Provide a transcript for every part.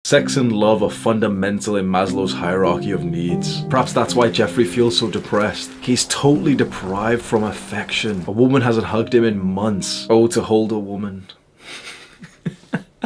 Sex and love are fundamental in Maslow's hierarchy of needs. Perhaps that's why Jeffrey feels so depressed. He's totally deprived from affection. A woman hasn't hugged him in months. Oh, to hold a woman.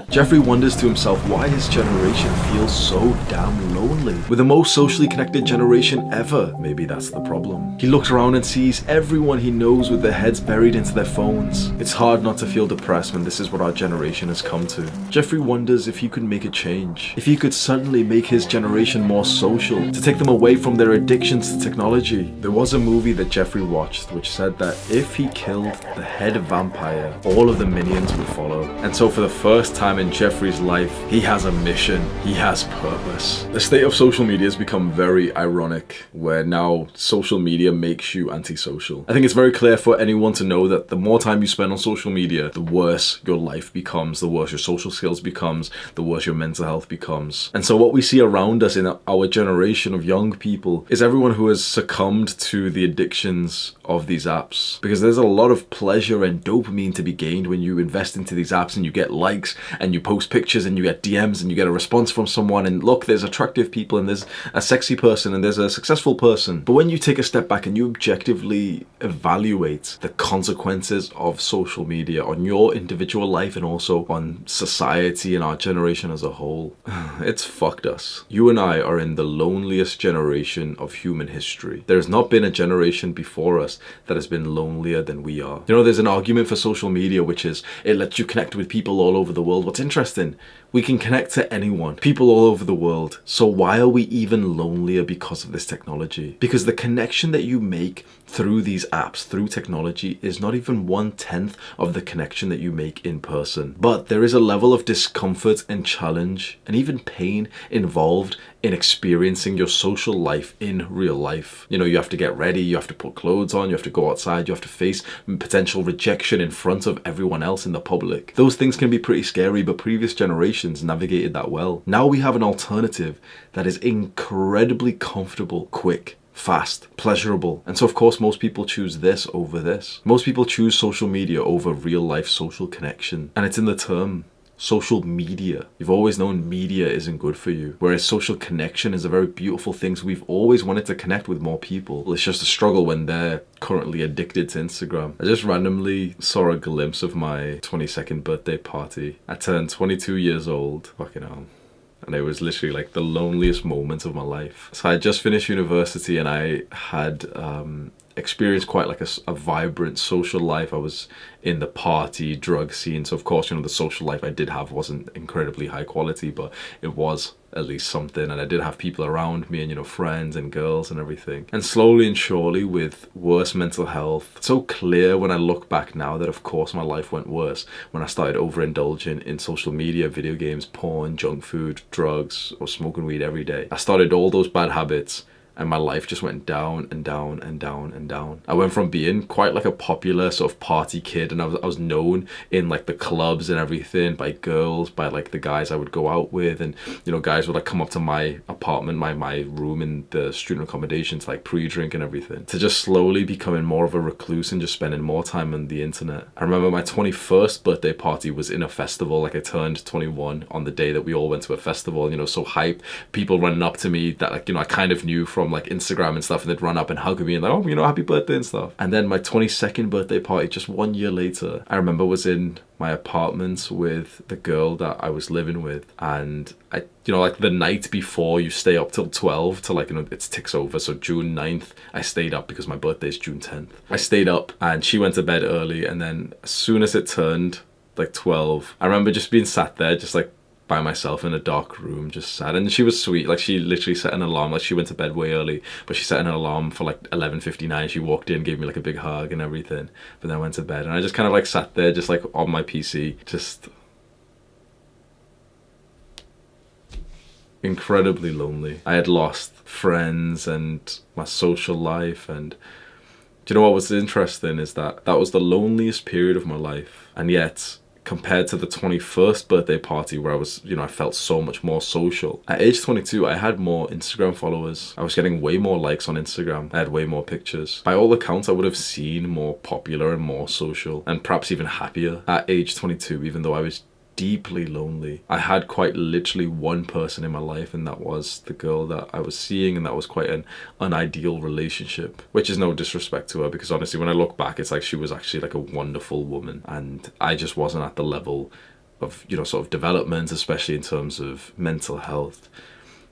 Jeffrey wonders to himself why his generation feels so damn lonely. We're the most socially connected generation ever. Maybe that's the problem. He looks around and sees everyone he knows with their heads buried into their phones. It's hard not to feel depressed when this is what our generation has come to. Jeffrey wonders if he could make a change. If he could suddenly make his generation more social, to take them away from their addictions to technology. There was a movie that Jeffrey watched which said that if he killed the head vampire, all of the minions would follow. And so for the first time in Jeffrey's life, he has a mission, he has purpose. The state of social media has become very ironic, where now social media makes you antisocial. I think it's very clear for anyone to know that the more time you spend on social media, the worse your life becomes, the worse your social skills becomes, the worse your mental health becomes. And so what we see around us in our generation of young people is everyone who has succumbed to the addictions of these apps. Because there's a lot of pleasure and dopamine to be gained when you invest into these apps and you get likes and you post pictures and you get DMs and you get a response from someone, and look, there's attractive people and there's a sexy person and there's a successful person. But when you take a step back and you objectively evaluate the consequences of social media on your individual life and also on society and our generation as a whole, it's fucked us. You and I are in the loneliest generation of human history. There has not been a generation before us that has been lonelier than we are. You know, there's an argument for social media which is it lets you connect with people all over the world. What's interesting, we can connect to anyone, people all over the world. So why are we even lonelier because of this technology? Because the connection that you make through these apps, through technology, is not even 1/10 of the connection that you make in person. But there is a level of discomfort and challenge and even pain involved in experiencing your social life in real life. You know, you have to get ready, you have to put clothes on, you have to go outside, you have to face potential rejection in front of everyone else in the public. Those things can be pretty scary, but previous generations navigated that well. Now we have an alternative that is incredibly comfortable, quick, fast, pleasurable. And so of course most people choose this over this. Most people choose social media over real life social connection. And it's in the term social media. You've always known media isn't good for you, whereas social connection is a very beautiful thing. So we've always wanted to connect with more people. It's just a struggle when they're currently addicted to Instagram. I just randomly saw a glimpse of my 22nd birthday party. I turned 22 years old. Fucking hell. And it was literally like the loneliest moment of my life. So I had just finished university and I had experienced quite like a vibrant social life. I was in the party, drug scene. So of course, you know, the social life I did have wasn't incredibly high quality, but it was at least something. And I did have people around me and, you know, friends and girls and everything. And slowly and surely, with worse mental health, it's so clear when I look back now that of course my life went worse when I started overindulging in social media, video games, porn, junk food, drugs, or smoking weed every day. I started all those bad habits and my life just went down and down and down and down. I went from being quite like a popular sort of party kid, and I was known in like the clubs and everything by girls, by like the guys I would go out with, and you know, guys would like come up to my apartment, my room in the student accommodation to like pre-drink and everything, to just slowly becoming more of a recluse and just spending more time on the internet. I remember my 21st birthday party was in a festival. Like I turned 21 on the day that we all went to a festival, you know, so hyped, people running up to me that like, you know, I kind of knew from like Instagram and stuff, and they'd run up and hug me and like, oh, you know, happy birthday and stuff. And then my 22nd birthday party, just 1 year later, I remember was in my apartment with the girl that I was living with, and I, you know, like the night before you stay up till 12 to like, you know, it ticks over. So June 9th, I stayed up because my birthday is June 10th. I stayed up and she went to bed early, and then as soon as it turned like 12, I remember just being sat there just like by myself in a dark room, just sad. And she was sweet, like she literally set an alarm, like she went to bed way early, but she set an alarm for like 11:59. She walked in, gave me like a big hug and everything, but then I went to bed and I just kind of like sat there just like on my PC, just incredibly lonely. I had lost friends and my social life, and do you know what was interesting is that that was the loneliest period of my life, and yet compared to the 21st birthday party where I was, you know, I felt so much more social. At age 22, I had more Instagram followers. I was getting way more likes on Instagram. I had way more pictures. By all accounts, I would have seemed more popular and more social, and perhaps even happier at age 22, even though I was deeply lonely. I had quite literally one person in my life, and that was the girl that I was seeing, and that was quite an unideal relationship, which is no disrespect to her, because honestly when I look back, it's like she was actually like a wonderful woman, and I just wasn't at the level of, you know, sort of development, especially in terms of mental health,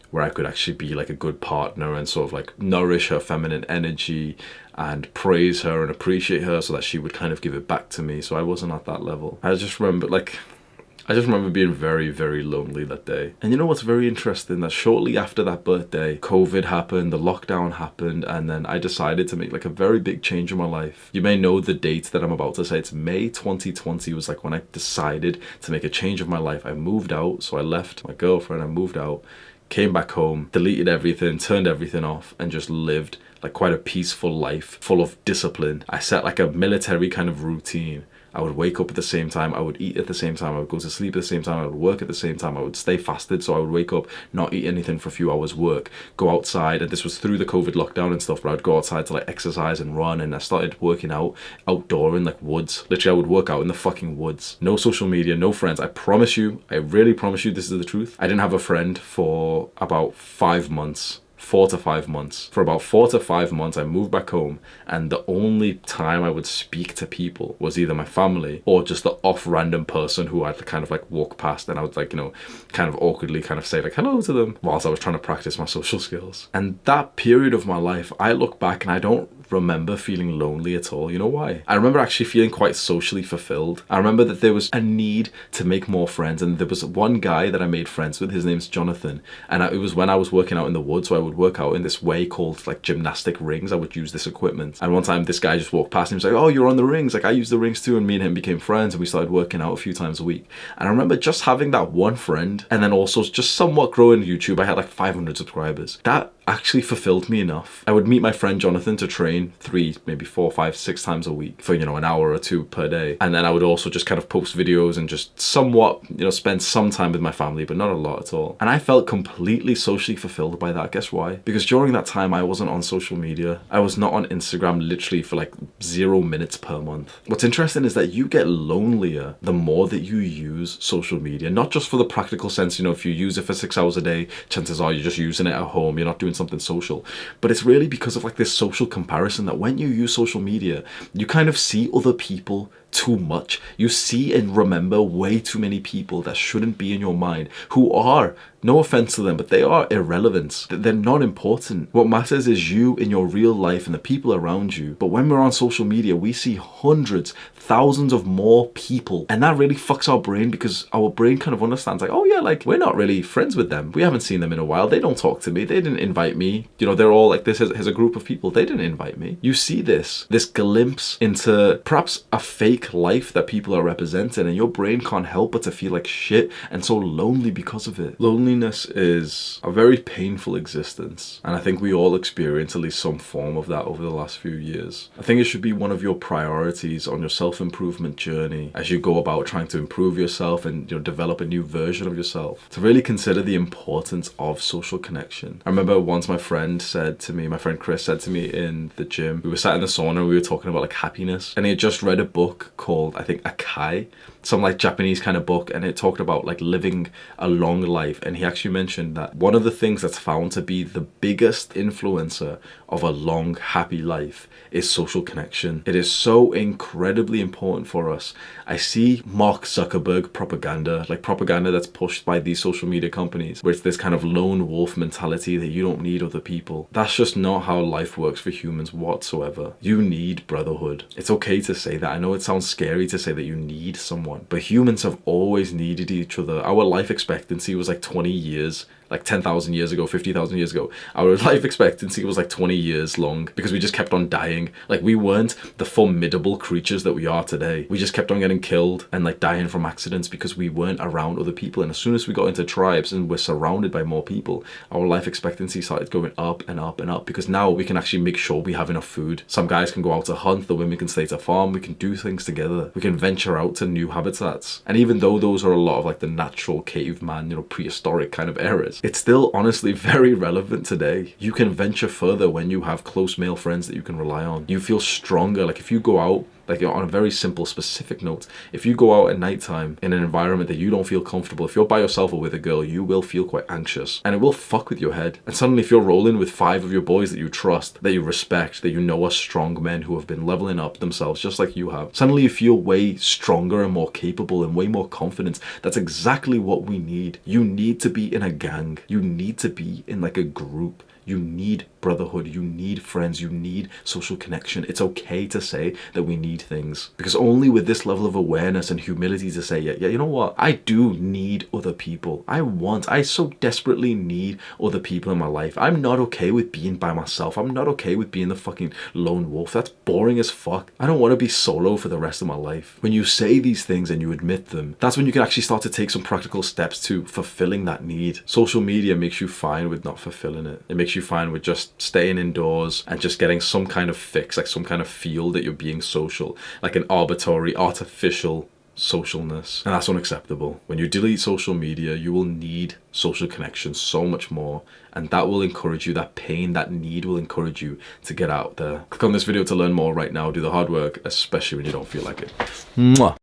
where I could actually be like a good partner and sort of like nourish her feminine energy and praise her and appreciate her so that she would kind of give it back to me. So I wasn't at that level. I just remember being very, very lonely that day. And you know what's very interesting? That shortly after that birthday, COVID happened, the lockdown happened, and then I decided to make like a very big change in my life. You may know the date that I'm about to say. It's May 2020 was like when I decided to make a change of my life. I moved out, so I left my girlfriend, I moved out, came back home, deleted everything, turned everything off, and just lived like quite a peaceful life full of discipline. I set like a military kind of routine. I would wake up at the same time, I would eat at the same time, I would go to sleep at the same time, I would work at the same time, I would stay fasted, so I would wake up, not eat anything for a few hours, work, go outside, and this was through the COVID lockdown and stuff, but I would go outside to like exercise and run, and I started working out outdoor in like woods. Literally I would work out in the fucking woods. No social media, no friends. I promise you, I really promise you, this is the truth. I didn't have a friend for about 5 months. 4 to 5 months. For about 4 to 5 months, I moved back home, and the only time I would speak to people was either my family or just the off random person who I'd kind of like walk past, and I would like, you know, kind of awkwardly kind of say like hello to them whilst I was trying to practice my social skills. And that period of my life, I look back and I don't remember feeling lonely at all. You know why? I remember actually feeling quite socially fulfilled. I remember that there was a need to make more friends, and there was one guy that I made friends with. His name's Jonathan, and it was when I was working out in the woods. So I would work out in this way called like gymnastic rings. I would use this equipment, and one time this guy just walked past and he was like, oh, you're on the rings, like I use the rings too. And me and him became friends, and we started working out a few times a week. And I remember just having that one friend, and then also just somewhat growing YouTube. I had like 500 subscribers. That actually fulfilled me enough. I would meet my friend Jonathan to train 3, maybe 4, 5, 6 times a week for, you know, an hour or 2 per day. And then I would also just kind of post videos and just somewhat, you know, spend some time with my family, but not a lot at all. And I felt completely socially fulfilled by that. Guess why? Because during that time, I wasn't on social media. I was not on Instagram literally for like 0 minutes per month. What's interesting is that you get lonelier the more that you use social media, not just for the practical sense, you know, if you use it for 6 hours a day, chances are you're just using it at home, you're not doing something social. But it's really because of like this social comparison that when you use social media, you kind of see other people too much. You see and remember way too many people that shouldn't be in your mind, who are, no offense to them, but they are irrelevant. They're not important. What matters is you in your real life and the people around you. But when we're on social media, we see hundreds, thousands of more people, and that really fucks our brain, because our brain kind of understands like, oh yeah, like we're not really friends with them, we haven't seen them in a while, they don't talk to me, they didn't invite me, you know, they're all like this is a group of people, they didn't invite me. You see this glimpse into perhaps a fake life that people are representing, and your brain can't help but to feel like shit and so lonely because of it. Loneliness is a very painful existence, and I think we all experience at least some form of that over the last few years. I think it should be one of your priorities on your self-improvement journey as you go about trying to improve yourself and, you know, develop a new version of yourself, to really consider the importance of social connection. I remember once my friend Chris said to me in the gym, we were sat in the sauna and we were talking about like happiness, and he had just read a book called, I think, Akai, some like Japanese kind of book, and it talked about like living a long life. And he actually mentioned that one of the things that's found to be the biggest influencer of a long, happy life is social connection. It is so incredibly important for us. I see Mark Zuckerberg propaganda, like propaganda that's pushed by these social media companies, where it's this kind of lone wolf mentality that you don't need other people. That's just not how life works for humans whatsoever. You need brotherhood. It's okay to say that. I know it sounds scary to say that you need someone, but humans have always needed each other. Our life expectancy was like 20 years. Like 10,000 years ago, 50,000 years ago, our life expectancy was like 20 years long, because we just kept on dying. Like we weren't the formidable creatures that we are today. We just kept on getting killed and like dying from accidents because we weren't around other people. And as soon as we got into tribes and we're surrounded by more people, our life expectancy started going up and up and up, because now we can actually make sure we have enough food. Some guys can go out to hunt, the women can stay to farm, we can do things together. We can venture out to new habitats. And even though those are a lot of like the natural caveman, you know, prehistoric kind of eras, it's still honestly very relevant today. You can venture further when you have close male friends that you can rely on. You feel stronger. Like if you go out, Like, on a very simple, specific note, if you go out at nighttime in an environment that you don't feel comfortable, if you're by yourself or with a girl, you will feel quite anxious, and it will fuck with your head. And suddenly, if you're rolling with 5 of your boys that you trust, that you respect, that you know are strong men who have been leveling up themselves just like you have, suddenly you feel way stronger and more capable and way more confident. That's exactly what we need. You need to be in a gang. You need to be in like a group. You need brotherhood, you need friends, you need social connection. It's okay to say that we need things, because only with this level of awareness and humility to say, yeah, you know what, I do need other people. I so desperately need other people in my life. I'm not okay with being by myself. I'm not okay with being the fucking lone wolf. That's boring as fuck. I don't want to be solo for the rest of my life. When you say these things and you admit them, that's when you can actually start to take some practical steps to fulfilling that need. Social media makes you fine with not fulfilling it. It makes you fine with just staying indoors and just getting some kind of fix, like some kind of feel that you're being social, like an arbitrary, artificial socialness. And that's unacceptable. When you delete social media, you will need social connection so much more, and that will encourage you, that pain, that need will encourage you to get out there. Click on this video to learn more right now. Do the hard work, especially when you don't feel like it. Mwah.